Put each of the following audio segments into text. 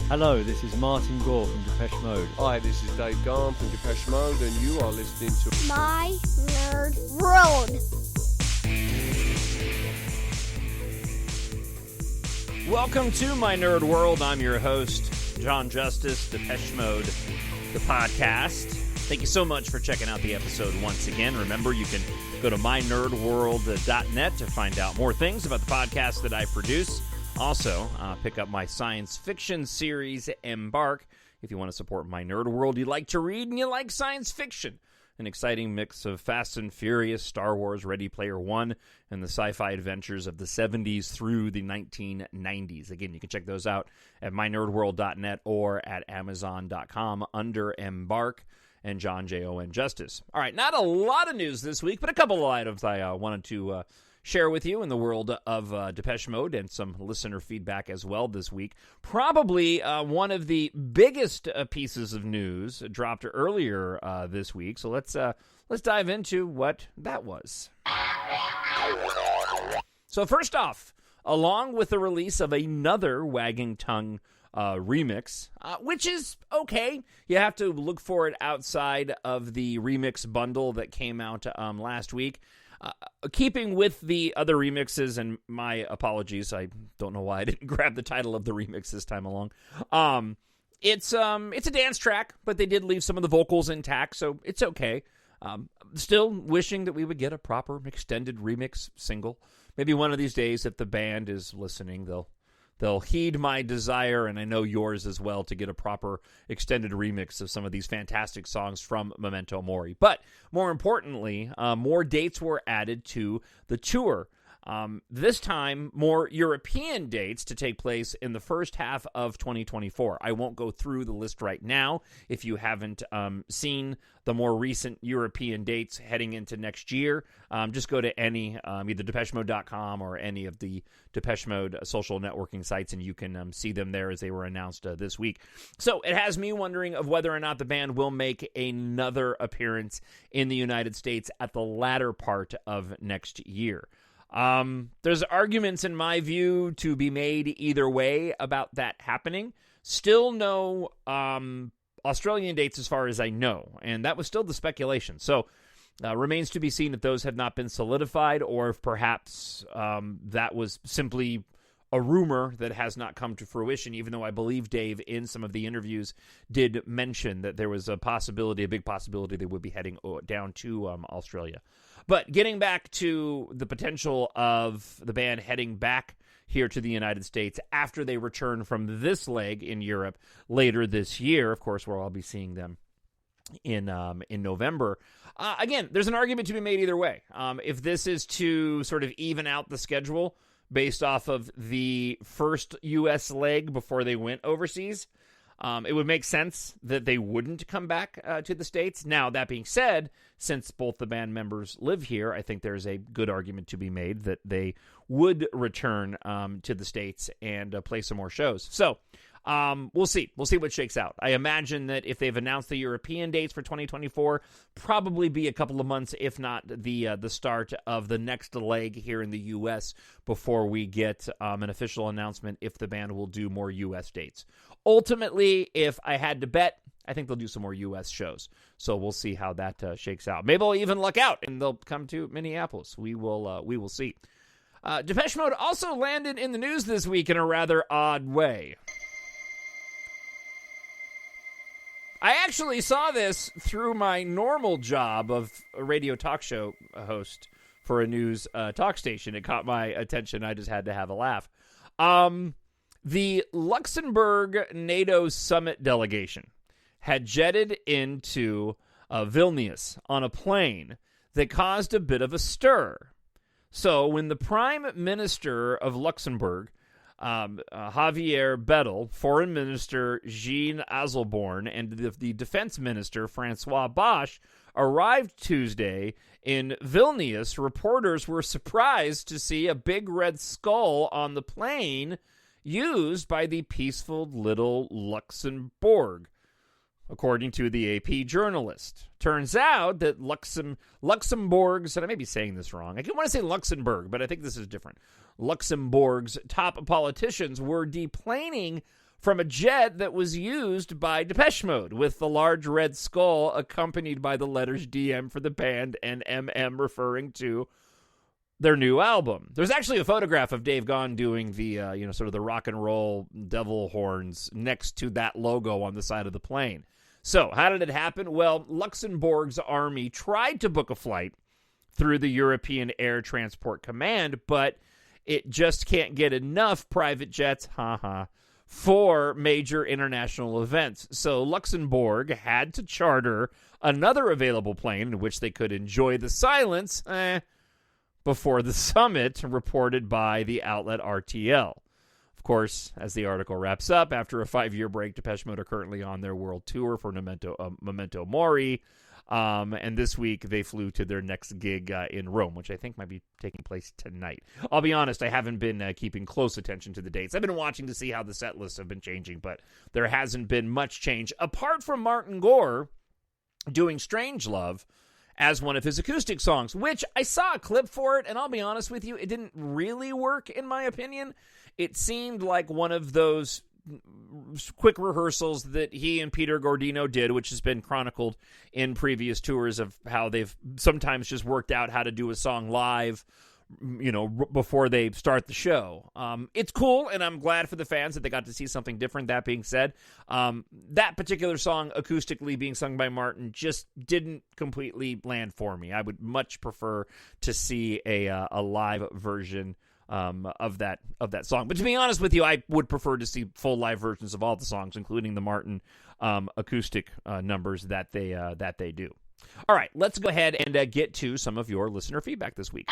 Hello, this is Martin Gore from Depeche Mode. Hi, this is Dave Gahan from Depeche Mode, and you are listening to My Nerd World. Welcome to My Nerd World. I'm your host, Jon Justice, Depeche Mode, the podcast. Thank you so much for checking out the episode once again. Remember, you can go to mynerdworld.net to find out more things about the podcast that I produce. Also, pick up my science fiction series, EMBARK, if you want to support My Nerd World, you like to read and you like science fiction. An exciting mix of Fast and Furious, Star Wars, Ready Player One, and the sci-fi adventures of the 70s through the 1990s. Again, you can check those out at mynerdworld.net or at amazon.com under EMBARK and Jon, Jon Justice. All right, not a lot of news this week, but a couple of items I wanted to share with you in the world of Depeche Mode and some listener feedback as well this week. Probably one of the biggest pieces of news dropped earlier this week. So let's dive into what that was. So first off, along with the release of another Wagging Tongue remix, which is okay. You have to look for it outside of the remix bundle that came out last week. Keeping with the other remixes, and my apologies, I don't know why I didn't grab the title of the remix this time along. It's a dance track, but they did leave some of the vocals intact, so it's okay. Still wishing that we would get a proper extended remix single. Maybe one of these days, if the band is listening, they'll heed my desire, and I know yours as well, to get a proper extended remix of some of these fantastic songs from Memento Mori. But more importantly, more dates were added to the tour. This time, more European dates to take place in the first half of 2024. I won't go through the list right now. If you haven't seen the more recent European dates heading into next year, just go to any, either DepecheMode.com or any of the Depeche Mode social networking sites, and you can see them there as they were announced this week. So it has me wondering of whether or not the band will make another appearance in the United States at the latter part of next year. There's arguments, in my view, to be made either way about that happening. Still no Australian dates as far as I know, and that was still the speculation. So remains to be seen if those have not been solidified, or if perhaps that was simply a rumor that has not come to fruition, even though I believe Dave, in some of the interviews, did mention that there was a possibility, a big possibility, they would be heading down to Australia. But getting back to the potential of the band heading back here to the United States after they return from this leg in Europe later this year, of course, where I'll be seeing them in November. Again, there's an argument to be made either way. If this is to sort of even out the schedule based off of the first U.S. leg before they went overseas, it would make sense that they wouldn't come back to the States. Now, that being said, since both the band members live here, I think there's a good argument to be made that they would return to the States and play some more shows. So, we'll see. We'll see what shakes out. I imagine that if they've announced the European dates for 2024, probably be a couple of months, if not the start of the next leg here in the U.S. before we get an official announcement if the band will do more U.S. dates. Ultimately, if I had to bet, I think they'll do some more U.S. shows. So we'll see how that shakes out. Maybe they'll even luck out and they'll come to Minneapolis. We will see. Depeche Mode also landed in the news this week in a rather odd way. I actually saw this through my normal job of a radio talk show host for a news talk station. It caught my attention. I just had to have a laugh. The Luxembourg NATO summit delegation had jetted into Vilnius on a plane that caused a bit of a stir. So when the Prime Minister of Luxembourg, Javier Bettel, Foreign Minister Jean Asselborn, and the Defense Minister Francois Bosch arrived Tuesday in Vilnius, reporters were surprised to see a big red skull on the plane used by the peaceful little Luxembourg, according to the AP journalist. Turns out that Luxembourg's, and I may be saying this wrong, I want to say Luxembourg, but I think this is different. Luxembourg's top politicians were deplaning from a jet that was used by Depeche Mode, with the large red skull accompanied by the letters DM for the band and MM referring to their new album. There's actually a photograph of Dave Gahan doing the, sort of the rock and roll devil horns next to that logo on the side of the plane. So, how did it happen? Well, Luxembourg's army tried to book a flight through the European Air Transport Command, but it just can't get enough private jets, for major international events. So Luxembourg had to charter another available plane in which they could enjoy the silence before the summit, reported by the outlet RTL. Of course, as the article wraps up, after a 5-year break, Depeche Mode are currently on their world tour for Memento Mori. And this week, they flew to their next gig in Rome, which I think might be taking place tonight. I'll be honest, I haven't been keeping close attention to the dates. I've been watching to see how the set lists have been changing, but there hasn't been much change, apart from Martin Gore doing Strangelove as one of his acoustic songs, which I saw a clip for it, and I'll be honest with you, it didn't really work, in my opinion. It seemed like one of those quick rehearsals that he and Peter Gordino did, which has been chronicled in previous tours of how they've sometimes just worked out how to do a song live, before they start the show. It's cool, and I'm glad for the fans that they got to see something different. That being said, that particular song, acoustically being sung by Martin, just didn't completely land for me. I would much prefer to see a live version of that song. But to be honest with you, I would prefer to see full live versions of all the songs, including the Martin acoustic numbers that they do. All right, let's go ahead and get to some of your listener feedback this week.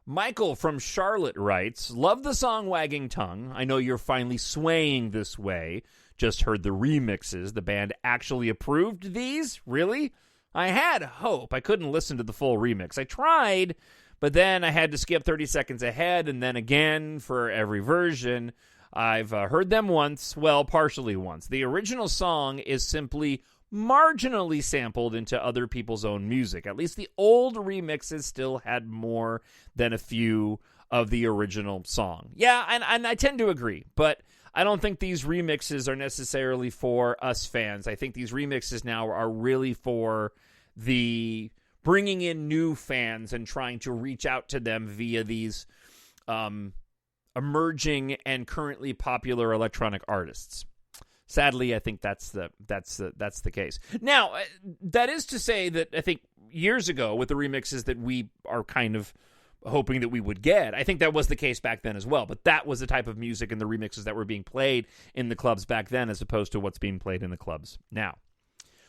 Michael from Charlotte writes, "Love the song Wagging Tongue. I know you're finally swaying this way. Just heard the remixes. The band actually approved these? Really? I had hope. I couldn't listen to the full remix. I tried, but then I had to skip 30 seconds ahead and then again for every version. I've heard them once, partially once. The original song is simply marginally sampled into other people's own music. At least the old remixes still had more than a few of the original song." Yeah, and I tend to agree, but I don't think these remixes are necessarily for us fans. I think these remixes now are really for the bringing in new fans and trying to reach out to them via these emerging and currently popular electronic artists. Sadly, I think that's the case. Now, that is to say that I think years ago with the remixes that we are kind of hoping that we would get, I think that was the case back then as well. But that was the type of music and the remixes that were being played in the clubs back then as opposed to what's being played in the clubs now.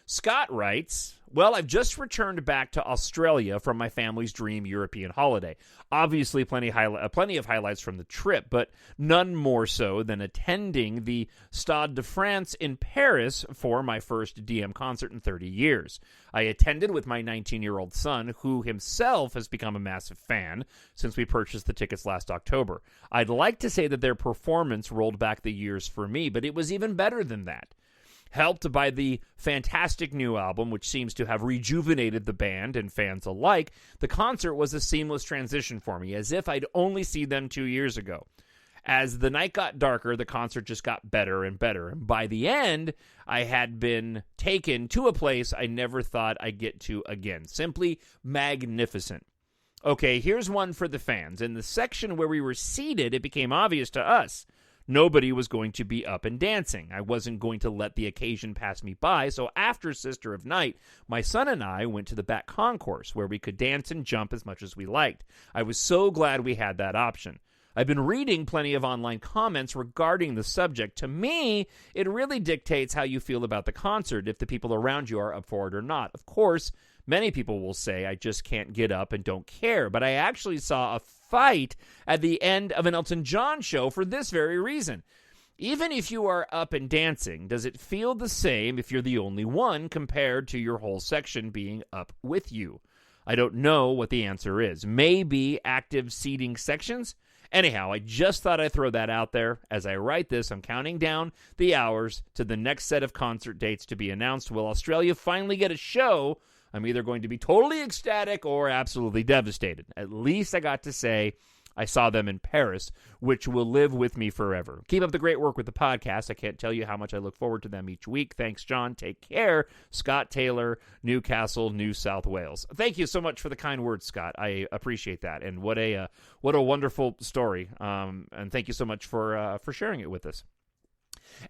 Scott writes, "Well, I've just returned back to Australia from my family's dream European holiday. Obviously, plenty of highlights from the trip, but none more so than attending the Stade de France in Paris for my first DM concert in 30 years. I attended with my 19-year-old son, who himself has become a massive fan since we purchased the tickets last October. I'd like to say that their performance rolled back the years for me, but it was even better than that. Helped by the fantastic new album, which seems to have rejuvenated the band and fans alike, the concert was a seamless transition for me, as if I'd only seen them 2 years ago. As the night got darker, the concert just got better and better, and by the end, I had been taken to a place I never thought I'd get to again. Simply magnificent." Okay, here's one for the fans. In the section where we were seated, it became obvious to us nobody was going to be up and dancing. I wasn't going to let the occasion pass me by, so after Sister of Night, my son and I went to the back concourse where we could dance and jump as much as we liked. I was so glad we had that option. I've been reading plenty of online comments regarding the subject. To me, it really dictates how you feel about the concert, if the people around you are up for it or not. Of course, many people will say, I just can't get up and don't care, but I actually saw a fight at the end of an Elton John show for this very reason. Even if you are up and dancing, does it feel the same if you're the only one compared to your whole section being up with you? I don't know what the answer is. Maybe active seating sections? Anyhow, I just thought I'd throw that out there. As I write this, I'm counting down the hours to the next set of concert dates to be announced. Will Australia finally get a show I'm either going to be totally ecstatic or absolutely devastated. At least I got to say I saw them in Paris, which will live with me forever. Keep up the great work with the podcast. I can't tell you how much I look forward to them each week. Thanks, John. Take care. Scott Taylor, Newcastle, New South Wales. Thank you so much for the kind words, Scott. I appreciate that. And what a wonderful story. And thank you so much for sharing it with us.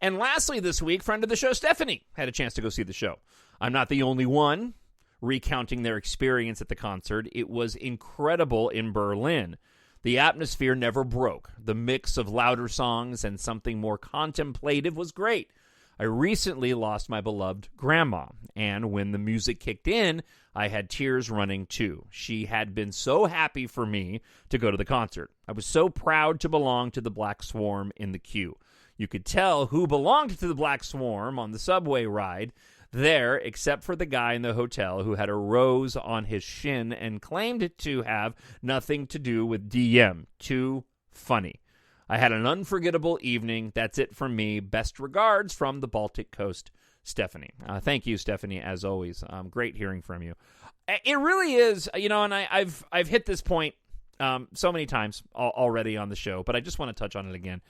And lastly this week, friend of the show, Stephanie, had a chance to go see the show. I'm not the only one recounting their experience at the concert. It was incredible in Berlin. The atmosphere never broke. The mix of louder songs and something more contemplative was great. I recently lost my beloved grandma, and when the music kicked in, I had tears running too. She had been so happy for me to go to the concert. I was so proud to belong to the Black Swarm in the queue. You could tell who belonged to the Black Swarm on the subway ride there, except for the guy in the hotel who had a rose on his shin and claimed to have nothing to do with DM. Too funny. I had an unforgettable evening. That's it from me. Best regards from the Baltic Coast, Stephanie. Thank you, Stephanie, as always. Great hearing from you. It really is, and I've hit this point so many times already on the show, but I just want to touch on it again.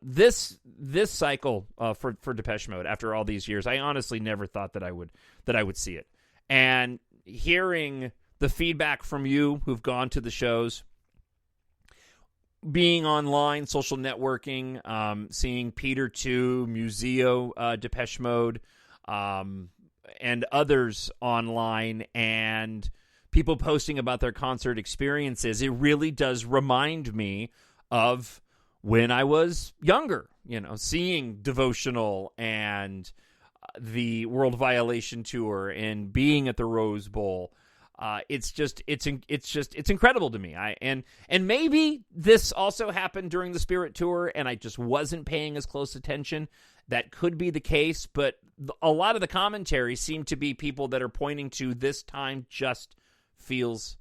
This cycle for Depeche Mode after all these years, I honestly never thought that I would see it. And hearing the feedback from you who've gone to the shows, being online, social networking, seeing Peter 2, Museo, Depeche Mode, and others online, and people posting about their concert experiences, it really does remind me of when I was younger, seeing Devotional and the World Violation Tour and being at the Rose Bowl. It's incredible to me. And maybe this also happened during the Spirit Tour and I just wasn't paying as close attention. That could be the case, but a lot of the commentary seemed to be people that are pointing to this time just feels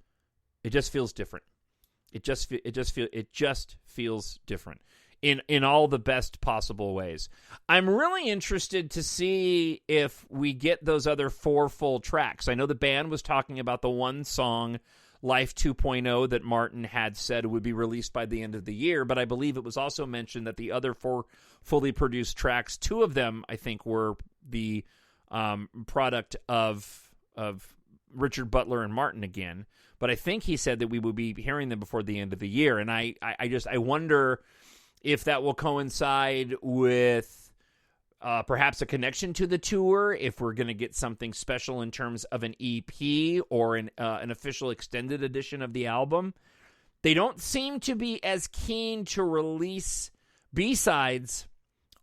different. It just feels different in all the best possible ways. I'm really interested to see if we get those other 4 full tracks. I know the band was talking about the one song, Life 2.0, that Martin had said would be released by the end of the year, but I believe it was also mentioned that the other 4 fully produced tracks, 2 of them, I think, were the product of Richard Butler and Martin again. But I think he said that we would be hearing them before the end of the year. And I wonder if that will coincide with perhaps a connection to the tour, if we're going to get something special in terms of an EP or an official extended edition of the album. They don't seem to be as keen to release B-sides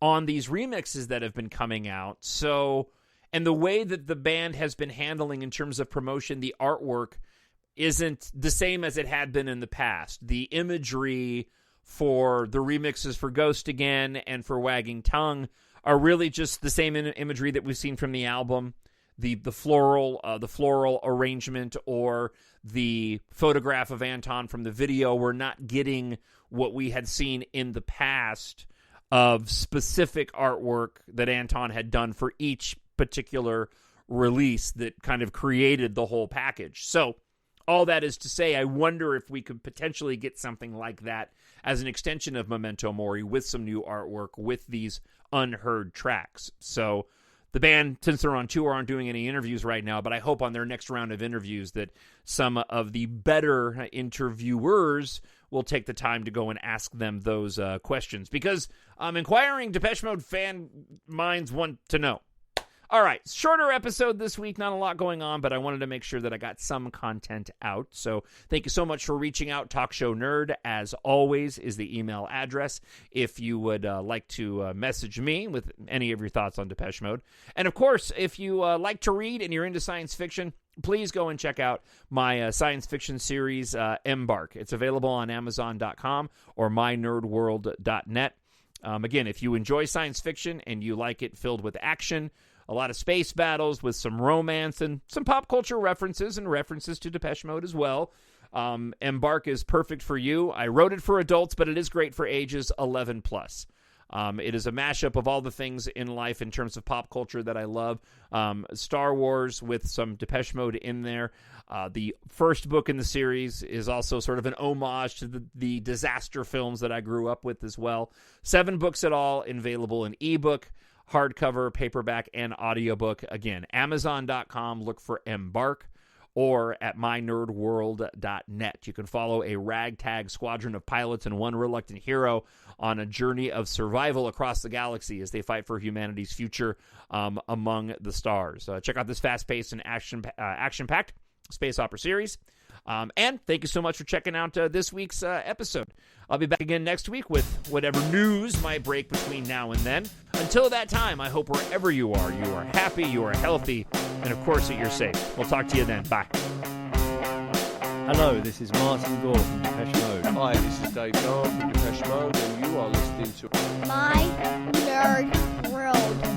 on these remixes that have been coming out. So, and the way that the band has been handling in terms of promotion, the artwork isn't the same as it had been in the past. The imagery for the remixes for Ghost Again and for Wagging Tongue are really just the same imagery that we've seen from the album. The floral arrangement or the photograph of Anton from the video. We're not getting what we had seen in the past of specific artwork that Anton had done for each particular release that kind of created the whole package. So all that is to say, I wonder if we could potentially get something like that as an extension of Memento Mori with some new artwork with these unheard tracks. So the band, since they're on tour, aren't doing any interviews right now, but I hope on their next round of interviews that some of the better interviewers will take the time to go and ask them those questions, because inquiring Depeche Mode fan minds want to know. All right, shorter episode this week, not a lot going on, but I wanted to make sure that I got some content out. So thank you so much for reaching out. Talk Show Nerd, as always, is the email address if you would like to message me with any of your thoughts on Depeche Mode. And, of course, if you like to read and you're into science fiction, please go and check out my science fiction series, EMBARK. It's available on Amazon.com or mynerdworld.net. Again, if you enjoy science fiction and you like it filled with action, a lot of space battles with some romance and some pop culture references and references to Depeche Mode as well, EMBARK is perfect for you. I wrote it for adults, but it is great for ages 11 plus. It is a mashup of all the things in life in terms of pop culture that I love. Star Wars with some Depeche Mode in there. The first book in the series is also sort of an homage to the disaster films that I grew up with as well. 7 books at all, available in ebook, hardcover, paperback, and audiobook. Again, Amazon.com, look for EMBARK, or at mynerdworld.net. You can follow a ragtag squadron of pilots and one reluctant hero on a journey of survival across the galaxy as they fight for humanity's future among the stars. Check out this fast-paced and action-packed space opera series. And thank you so much for checking out this week's episode. I'll be back again next week with whatever news might break between now and then. Until that time, I hope wherever you are happy, you are healthy, and of course that you're safe. We'll talk to you then. Bye. Hello, this is Martin Gore from Depeche Mode. Hi, this is Dave Gahan from Depeche Mode, and you are listening to My Nerd World.